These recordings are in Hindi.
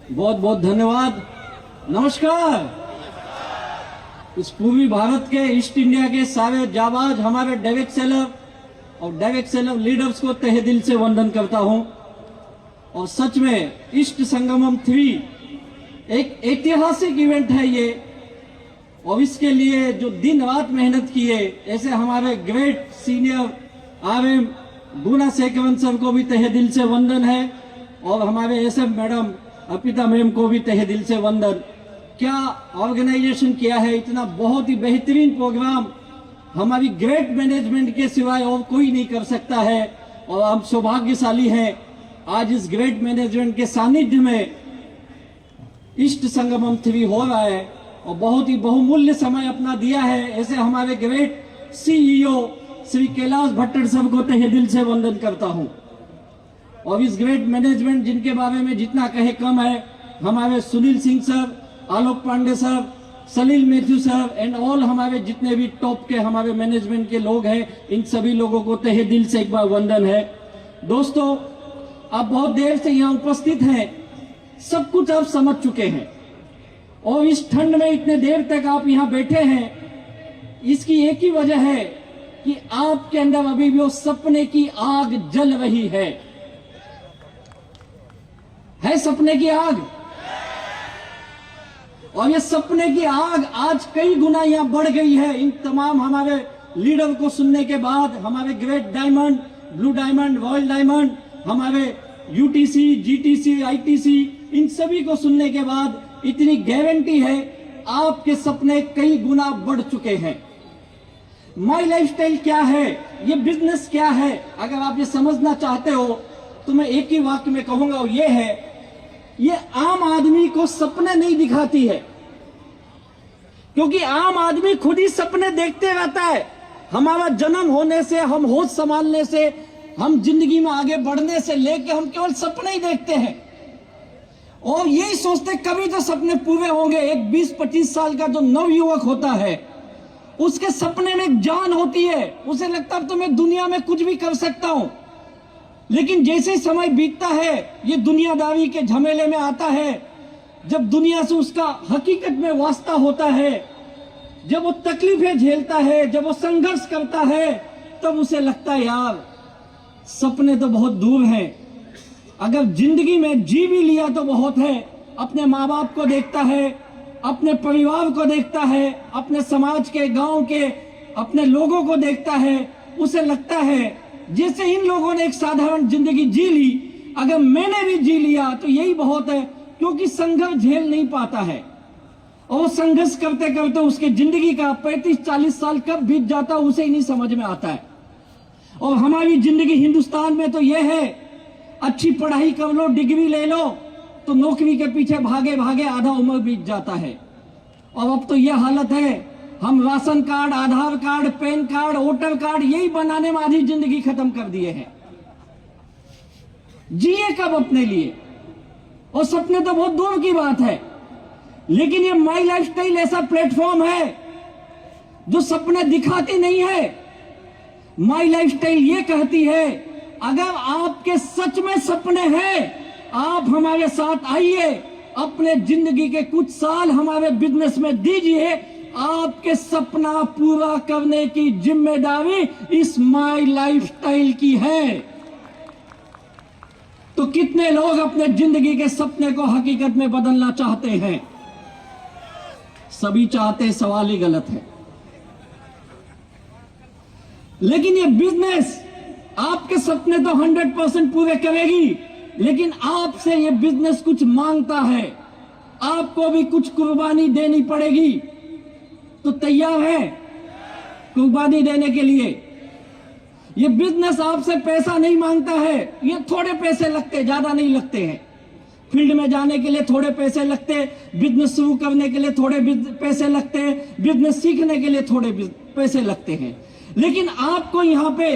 बहुत बहुत धन्यवाद। नमस्कार। इस पूर्वी भारत के ईस्ट इंडिया के सारे जाबाज हमारे डेविड सेलर और डेविड सेलर लीडर्स को तहे दिल से वंदन करता हूं। और सच में ईस्ट संगमम 3 एक ऐतिहासिक इवेंट है ये, और इसके लिए जो दिन रात मेहनत की है, ऐसे हमारे ग्रेट सीनियर RM गुना शेखवन सर को भी तहे दिल से वंदन है, और हमारे SM मैडम अर्पिता मैम को भी तहे दिल से वंदन। क्या ऑर्गेनाइजेशन किया है, इतना बहुत ही बेहतरीन प्रोग्राम हमारी ग्रेट मैनेजमेंट के सिवाय और कोई नहीं कर सकता है। और हम सौभाग्यशाली हैं आज इस ग्रेट मैनेजमेंट के सानिध्य में ईस्ट संगमम 3 हो रहा है, और बहुत ही बहुमूल्य समय अपना दिया है। ऐसे हमारे ग्रेट CEO श्री कैलाश भट्टर साहब को तहे दिल से वंदन करता हूं। और इस ग्रेट मैनेजमेंट जिनके बारे में जितना कहे कम है, हमारे Sunil Singh sir, Alok Pandey sir, Salil Matthew sir and all हमारे जितने भी टॉप के हमारे मैनेजमेंट के लोग हैं, इन सभी लोगों को तहे दिल से एक बार वंदन है। दोस्तों, आप बहुत देर से यहाँ उपस्थित हैं, सब कुछ आप समझ चुके हैं, और इस ठंड में इतने देर तक आप यहाँ बैठे हैं, इसकी एक ही वजह है कि आपके अंदर अभी भी वो सपने की आग जल रही है सपने की आग। और ये सपने की आग आज कई गुना यहां बढ़ गई है। इन तमाम हमारे लीडर को सुनने के बाद, हमारे great diamond, blue diamond, royal diamond, हमारे UTC, GTC, ITC, इन सभी को सुनने के बाद इतनी गारंटी है आपके सपने कई गुना बढ़ चुके हैं। माई लाइफस्टाइल क्या है, ये बिजनेस क्या है, अगर आप ये समझना चाहते हो तो मैं एक ही वाक्य में कहूंगा, और ये है, ये आम आदमी को सपने नहीं दिखाती है, क्योंकि आम आदमी खुद ही सपने देखते रहता है। हमारा जन्म होने से, हम होश संभालने से, हम जिंदगी में आगे बढ़ने से लेके हम केवल सपने ही देखते हैं, और यही सोचते कभी तो सपने पूरे होंगे। एक 20-25 साल का जो नवयुवक होता है, उसके सपने में एक जान होती है, उसे लगता है तो मैं दुनिया में कुछ भी कर सकता हूं। लेकिन जैसे समय बीतता है, ये दुनियादारी के झमेले में आता है, जब दुनिया से उसका हकीकत में वास्ता होता है, जब वो तकलीफें झेलता है, जब वो संघर्ष करता है, तब उसे लगता है यार सपने तो बहुत दूर हैं, अगर जिंदगी में जी भी लिया तो बहुत है। अपने माँ बाप को देखता है, अपने परिवार को देखता है, अपने समाज के, गांव के, अपने लोगों को देखता है, उसे लगता है जैसे इन लोगों ने एक साधारण जिंदगी जी ली, अगर मैंने भी जी लिया तो यही बहुत है, क्योंकि संघर्ष झेल नहीं पाता है, और वो संघर्ष करते करते उसके जिंदगी का 35-40 साल कब बीत जाता है उसे ही नहीं समझ में आता है। और हमारी जिंदगी हिंदुस्तान में तो यह है, अच्छी पढ़ाई कर लो, डिग्री ले लो, तो नौकरी के पीछे भागे भागे आधा उम्र बीत जाता है। और अब तो यह हालत है, हम ration card, Aadhaar card, PAN card, voter card, यही बनाने में आधी जिंदगी खत्म कर दिए हैं। जिए कब अपने लिए, और सपने तो बहुत दूर की बात है। लेकिन ये माई लाइफस्टाइल ऐसा प्लेटफॉर्म है जो सपने दिखाती नहीं है। माई लाइफस्टाइल ये कहती है, अगर आपके सच में सपने हैं, आप हमारे साथ आइए, अपने जिंदगी के कुछ साल हमारे बिजनेस में दीजिए, आपके सपना पूरा करने की जिम्मेदारी इस माई लाइफस्टाइल की है। तो कितने लोग अपने जिंदगी के सपने को हकीकत में बदलना चाहते हैं? सभी चाहते, सवाल ही गलत है। लेकिन ये बिजनेस आपके सपने तो 100% पूरे करेगी, लेकिन आपसे ये बिजनेस कुछ मांगता है, आपको भी कुछ कुर्बानी देनी पड़ेगी। तो तैयार है कुर्बानी देने के लिए? ये बिजनेस आपसे पैसा नहीं मांगता है, ये थोड़े पैसे लगते, ज्यादा नहीं लगते हैं। फील्ड में जाने के लिए थोड़े पैसे लगते, बिजनेस शुरू करने के लिए थोड़े पैसे लगते, बिजनेस सीखने के लिए थोड़े पैसे लगते हैं। लेकिन आपको यहाँ पे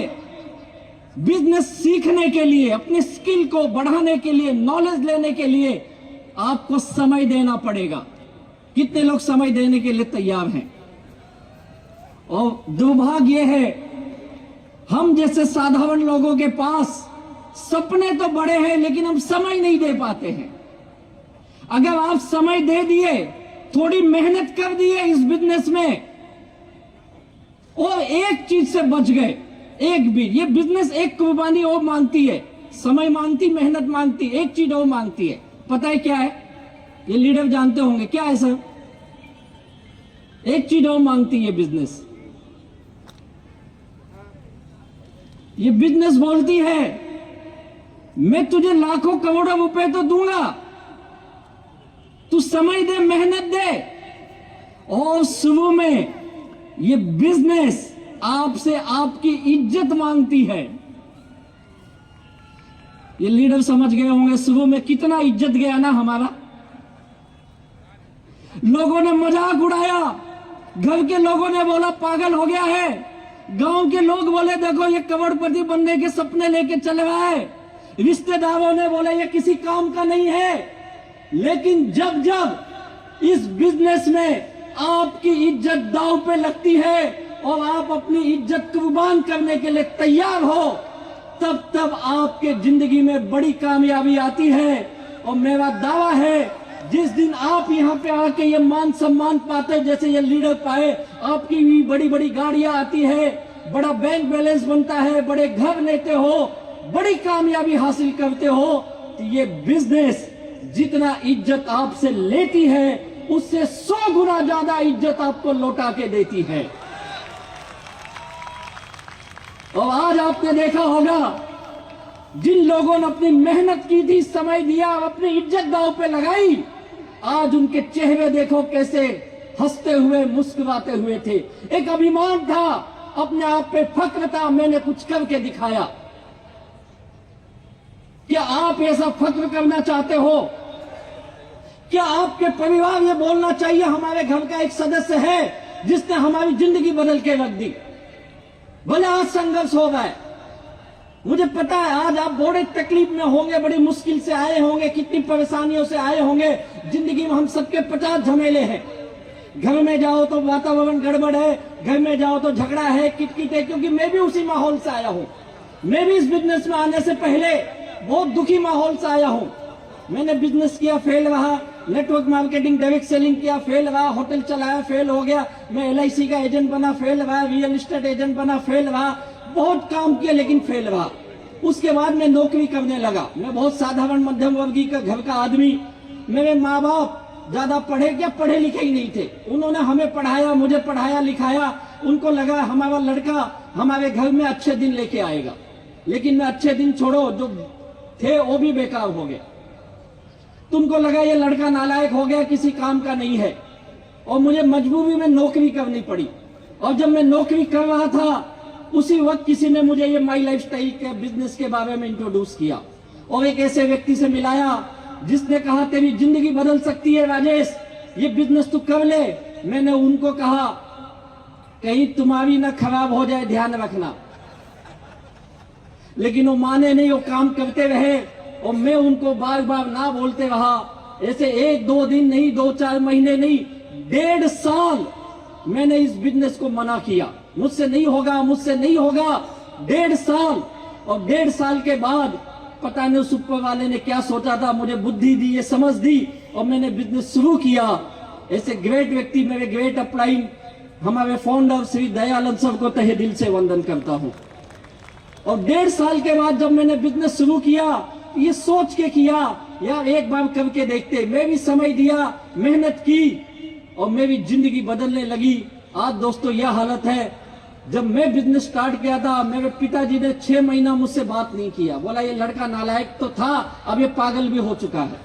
बिजनेस सीखने के लिए, अपने स्किल को बढ़ाने के लिए, नॉलेज लेने के लिए आपको समय देना पड़ेगा। कितने लोग समय देने के लिए तैयार हैं? और दुर्भाग्य है, हम जैसे साधारण लोगों के पास सपने तो बड़े हैं, लेकिन हम समय नहीं दे पाते हैं। अगर आप समय दे दिए, थोड़ी मेहनत कर दिए इस बिजनेस में और एक चीज से बच गए, एक भी, ये बिजनेस एक कुर्बानी और मांगती है, समय मांगती, मेहनत मांगती, एक चीज और मांगती है। पता है क्या है? ये लीडर जानते होंगे क्या है सर? एक चीज और मांगती है बिजनेस। ये बिजनेस बोलती है मैं तुझे लाखों करोड़ों रुपए तो दूंगा, तू समय दे, मेहनत दे। और शुरू में ये बिजनेस आपसे आपकी इज्जत मांगती है। ये लीडर समझ गए होंगे शुरू में कितना इज्जत गया ना हमारा। लोगों ने मजाक उड़ाया, घर के लोगों ने बोला पागल हो गया है, गांव के लोग बोले देखो ये करोड़पति बनने के सपने लेके चल रहा है, रिश्तेदारों ने बोला ये किसी काम का नहीं है। लेकिन जब जब इस बिजनेस में आपकी इज्जत दांव पे लगती है और आप अपनी इज्जत कुर्बान करने के लिए तैयार हो, तब तब आपके जिंदगी में बड़ी कामयाबी आती है। और मेरा दावा है जिस दिन आप यहाँ पे आके ये मान सम्मान पाते जैसे ये लीडर पाए, आपकी भी बड़ी बड़ी गाड़ियां आती है, बड़ा बैंक बैलेंस बनता है, बड़े घर लेते हो, बड़ी कामयाबी हासिल करते हो, तो ये बिजनेस जितना इज्जत आपसे लेती है उससे 100 गुना ज्यादा इज्जत आपको लौटा के देती है। और आज आपने देखा होगा जिन लोगों ने अपनी मेहनत की थी, समय दिया, अपनी इज्जत दांव पे लगाई, आज उनके चेहरे देखो कैसे हंसते हुए, मुस्कुराते हुए थे। एक अभिमान था, अपने आप पे फक्र था, मैंने कुछ करके दिखाया। क्या आप ऐसा फक्र करना चाहते हो? क्या आपके परिवार ये बोलना चाहिए हमारे घर का एक सदस्य है जिसने हमारी जिंदगी बदल के रख दी? भले आज संघर्ष हो रहा है, मुझे पता है आज आप बड़े तकलीफ में होंगे, बड़ी मुश्किल से आए होंगे, कितनी परेशानियों से आए होंगे। जिंदगी में हम सबके 50 झमेले हैं। घर में जाओ तो वातावरण गड़बड़ है, घर में जाओ तो झगड़ा है, किटकिट है, क्योंकि मैं भी उसी माहौल से आया हूं। मैं भी इस बिजनेस में आने से पहले बहुत दुखी माहौल से आया हूं। मैंने बिजनेस किया, फेल रहा, नेटवर्क मार्केटिंग, डायरेक्ट सेलिंग किया, फेल रहा, होटल चलाया, फेल हो गया, मैं LIC का एजेंट बना, फेल रहा, रियल एस्टेट एजेंट बना, फेल रहा, बहुत काम किया लेकिन फेल रहा। उसके बाद मैं नौकरी करने लगा। मैं बहुत साधारण मध्यम वर्गीय का घर का आदमी। मेरे माँ बाप ज्यादा पढ़े क्या, पढ़े लिखे ही नहीं थे। उन्होंने हमें पढ़ाया, मुझे पढ़ाया लिखाया। उनको लगा हमारा लड़का हमारे घर में अच्छे दिन लेके आएगा, लेकिन मैं अच्छे दिन छोड़ो, जो थे वो भी बेकार हो गए। तुमको लगा ये लड़का नालायक हो गया, किसी काम का नहीं है, और मुझे मजबूरी में नौकरी करनी पड़ी। और जब मैं नौकरी कर रहा था उसी वक्त किसी ने मुझे ये माई लाइफस्टाइल के बिजनेस के बारे में इंट्रोड्यूस किया और एक ऐसे व्यक्ति से मिलाया जिसने कहा तेरी जिंदगी बदल सकती है राजेश, ये बिजनेस तू कर ले। मैंने उनको कहा कहीं तुम्हारी ना खराब हो जाए, ध्यान रखना। लेकिन वो माने नहीं, वो काम करते रहे और मैं उनको बार बार ना बोलते रहा। ऐसे 1-2 दिन नहीं, 2-4 महीने नहीं, 1.5 साल मैंने इस बिजनेस को मना किया, मुझसे नहीं होगा, मुझसे नहीं होगा। 1.5 साल, और 1.5 साल के बाद पता नहीं उस ऊपर वाले ने क्या सोचा था, मुझे बुद्धि दी, ये समझ दी और मैंने बिजनेस शुरू किया। ऐसे ग्रेट व्यक्ति, मेरे ग्रेट अपलाइन हमारे फाउंडर श्री दयानंद सर को तहे दिल से वंदन करता हूं। और 1.5 साल के बाद जब मैंने बिजनेस शुरू किया, ये सोच के किया यार एक बार करके देखते। मैं भी समय दिया, मेहनत की और मेरी जिंदगी बदलने लगी। आज दोस्तों यह हालत है। जब मैं बिजनेस स्टार्ट किया था, मेरे पिताजी ने 6 महीना मुझसे बात नहीं किया, बोला ये लड़का नालायक तो था, अब ये पागल भी हो चुका है।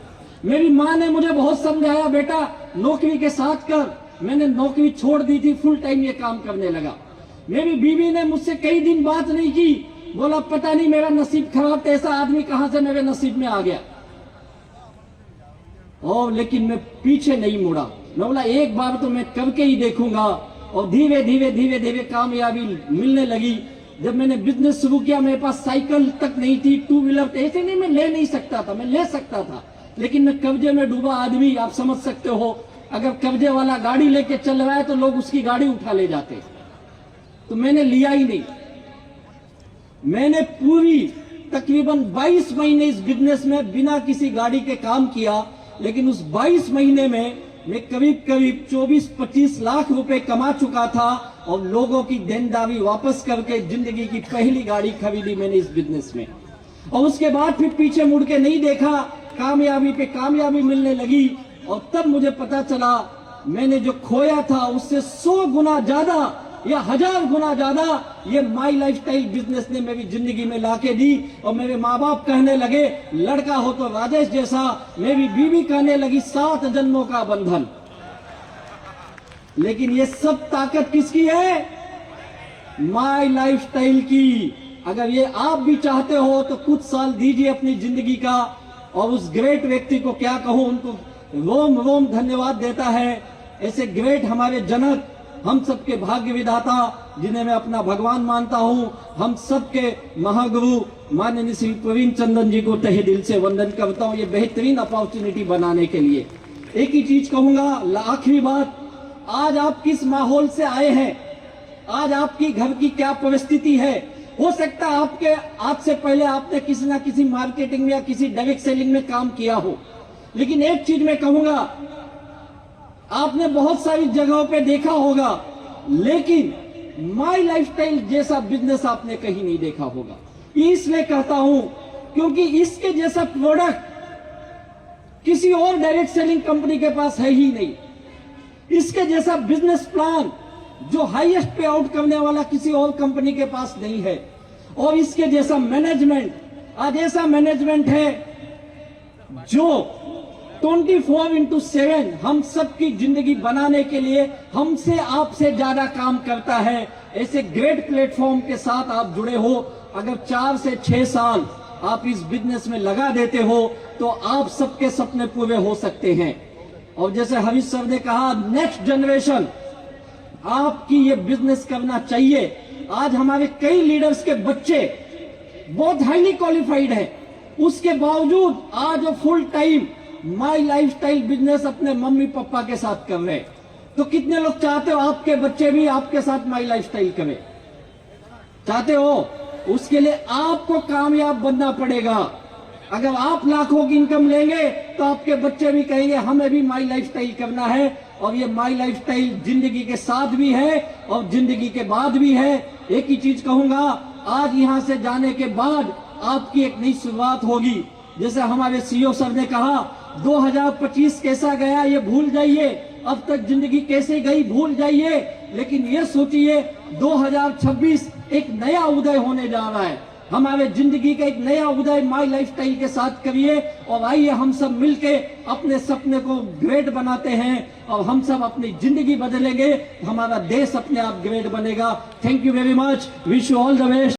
मेरी माँ ने मुझे बहुत समझाया, बेटा नौकरी के साथ कर। मैंने नौकरी छोड़ दी थी, फुल टाइम ये काम करने लगा। मेरी बीवी ने मुझसे कई दिन बात नहीं की, बोला पता नहीं मेरा नसीब खराब था, ऐसा आदमी कहां से मेरे नसीब में आ गया। और लेकिन मैं पीछे नहीं मुड़ा। मैं बोला एक बार तो मैं करके ही देखूंगा। और धीरे धीरे धीरे धीरे कामयाबी मिलने लगी। जब मैंने बिजनेस शुरू किया, मेरे पास साइकिल तक नहीं थी, 2 व्हीलर थे, ऐसे नहीं मैं ले नहीं सकता था, मैं ले सकता था, लेकिन मैं कर्जे में डूबा आदमी। आप समझ सकते हो, अगर कर्जे वाला गाड़ी लेके चल रहा है तो लोग उसकी गाड़ी उठा ले जाते, तो मैंने लिया ही नहीं। मैंने पूरी तकरीबन 22 महीने इस बिजनेस में बिना किसी गाड़ी के काम किया लेकिन उस 22 महीने में मैं करीब करीब 24-25 लाख रुपए कमा चुका था और लोगों की देनदारी वापस करके जिंदगी की पहली गाड़ी खरीदी मैंने इस बिजनेस में। और उसके बाद फिर पीछे मुड़ के नहीं देखा, कामयाबी पे कामयाबी मिलने लगी और तब मुझे पता चला मैंने जो खोया था उससे 100 गुना ज्यादा या 1000 गुना ज्यादा ये माई लाइफस्टाइल बिजनेस ने मेरी जिंदगी में लाके दी। और मेरे माँ बाप कहने लगे लड़का हो तो राजेश जैसा, मेरी बीवी कहने लगी 7 जन्मों का बंधन। लेकिन ये सब ताकत किसकी है? माई लाइफस्टाइल की। अगर ये आप भी चाहते हो तो कुछ साल दीजिए अपनी जिंदगी का। और उस ग्रेट व्यक्ति को क्या कहूं, उनको रोम रोम धन्यवाद देता है। ऐसे ग्रेट हमारे जनक, हम सबके भाग्य विधाता, जिन्हें मैं अपना भगवान मानता हूं, हम सबके महागुरु माननीय श्री प्रवीण चंद्रन जी को तहे दिल से वंदन करता हूं ये बेहतरीन अपॉर्चुनिटी बनाने के लिए। एक ही चीज कहूंगा, आखिरी बात, आज आप किस माहौल से आए हैं, आज आपकी घर की क्या परिस्थिति है। हो सकता है आपके आज से पहले आपने किसी ना किसी मार्केटिंग में या किसी डायरेक्ट सेलिंग में काम किया हो, लेकिन एक चीज मैं कहूंगा, आपने बहुत सारी जगहों पे देखा होगा, लेकिन माई लाइफस्टाइल जैसा बिजनेस आपने कहीं नहीं देखा होगा। इसलिए कहता हूं क्योंकि इसके जैसा प्रोडक्ट किसी और डायरेक्ट सेलिंग कंपनी के पास है ही नहीं। इसके जैसा बिजनेस प्लान जो हाईएस्ट पे आउट करने वाला किसी और कंपनी के पास नहीं है। और इसके जैसा मैनेजमेंट, आज ऐसा मैनेजमेंट है जो 24/7 हम सबकी जिंदगी बनाने के लिए हमसे आपसे ज्यादा काम करता है। ऐसे ग्रेट प्लेटफॉर्म के साथ आप जुड़े हो। अगर 4 से 6 साल आप इस बिजनेस में लगा देते हो तो आप सबके सपने पूरे हो सकते हैं। और जैसे हरीश सर ने कहा, नेक्स्ट जनरेशन आपकी ये बिजनेस करना चाहिए। आज हमारे कई लीडर्स के बच्चे बहुत हाईली क्वालिफाइड हैं, उसके बावजूद आज वो full time my lifestyle business अपने मम्मी पापा के साथ कर रहे हैं। तो कितने लोग चाहते हो आपके बच्चे भी आपके साथ माई लाइफस्टाइल करें? चाहते हो? उसके लिए आपको कामयाब बनना पड़ेगा। अगर आप लाखों की इनकम लेंगे तो आपके बच्चे भी कहेंगे हमें भी माई लाइफस्टाइल करना है। और ये माई लाइफस्टाइल जिंदगी के साथ भी है और जिंदगी के बाद भी है। एक ही चीज कहूंगा, आज यहां से जाने के बाद आपकी एक नई शुरुआत होगी। जैसे हमारे सीईओ सर ने कहा, 2025 कैसा गया ये भूल जाइए, अब तक जिंदगी कैसे गई भूल जाइए, लेकिन ये सोचिए 2026 एक नया उदय होने जा रहा है। हमारे जिंदगी का एक नया उदय माई लाइफस्टाइल के साथ करिए और आइए हम सब मिलके अपने सपने को ग्रेट बनाते हैं और हम सब अपनी जिंदगी बदलेंगे, हमारा देश अपने आप ग्रेट बनेगा। Thank you very much, wish you all the best.